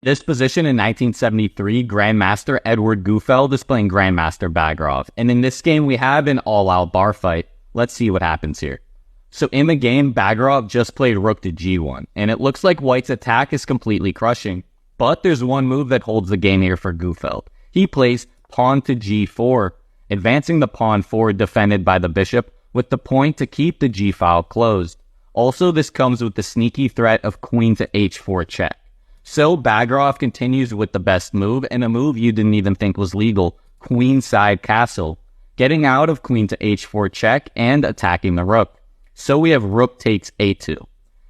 This position in 1973, Grandmaster Edward Gufeld is playing Grandmaster Bagrov. And in this game, we have an all-out bar fight. Let's see what happens here. So in the game, Bagrov just played rook to g1, and it looks like White's attack is completely crushing. But there's one move that holds the game here for Gufeld. He plays pawn to g4, advancing the pawn forward defended by the bishop with the point to keep the g-file closed. Also, this comes with the sneaky threat of queen to h4 check. So Bagrov continues with the best move, and a move you didn't even think was legal, queenside castle, getting out of queen to h4 check and attacking the rook. So we have rook takes a2.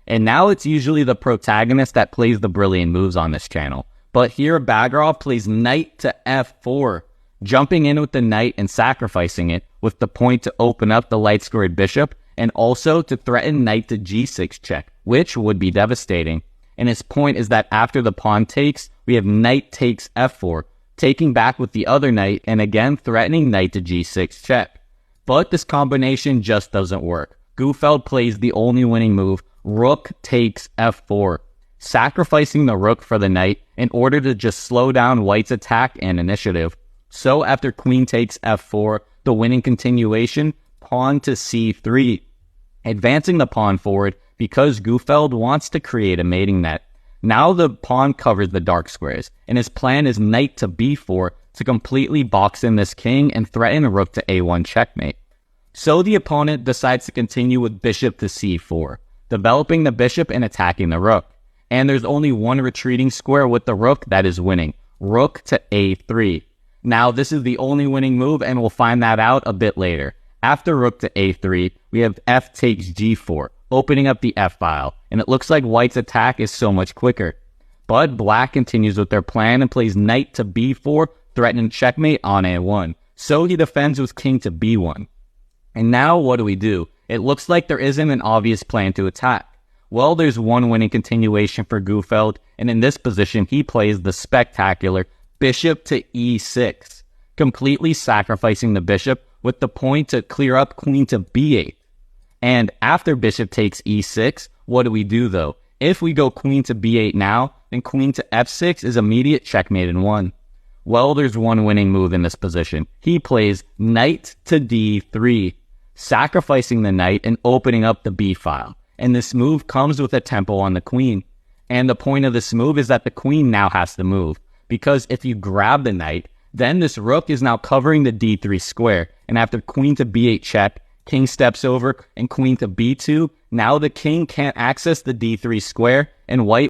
And now it's usually the protagonist that plays the brilliant moves on this channel. But here Bagrov plays knight to f4, jumping in with the knight and sacrificing it with the point to open up the light-squared bishop and also to threaten knight to g6 check, which would be devastating. And his point is that after the pawn takes, we have knight takes f4, taking back with the other knight and again threatening knight to g6 check. But this combination just doesn't work. Gufeld plays the only winning move, rook takes f4, sacrificing the rook for the knight in order to just slow down White's attack and initiative. So after queen takes f4, the winning continuation, pawn to c3, advancing the pawn forward because Gufeld wants to create a mating net. Now the pawn covers the dark squares, and his plan is knight to b4 to completely box in this king and threaten rook to a1 checkmate. So the opponent decides to continue with bishop to c4, developing the bishop and attacking the rook. And there's only one retreating square with the rook that is winning, rook to a3. Now this is the only winning move, and we'll find that out a bit later. After rook to a3, we have f takes g4, opening up the f-file, and it looks like White's attack is so much quicker. But Black continues with their plan and plays knight to b4, threatening checkmate on a1. So he defends with king to b1. And now what do? It looks like there isn't an obvious plan to attack. Well, there's one winning continuation for Gufeld, and in this position he plays the spectacular bishop to e6, completely sacrificing the bishop with the point to clear up queen to b8. And after bishop takes e6, what do though? If we go queen to b8 now, then queen to f6 is immediate checkmate in one. Well, there's one winning move in this position. He plays knight to d3, sacrificing the knight and opening up the b-file. And this move comes with a tempo on the queen. And the point of this move is that the queen now has to move, because if you grab the knight, then this rook is now covering the d3 square. And after queen to b8 check, king steps over and queen to b2. Now the king can't access the d3 square, and White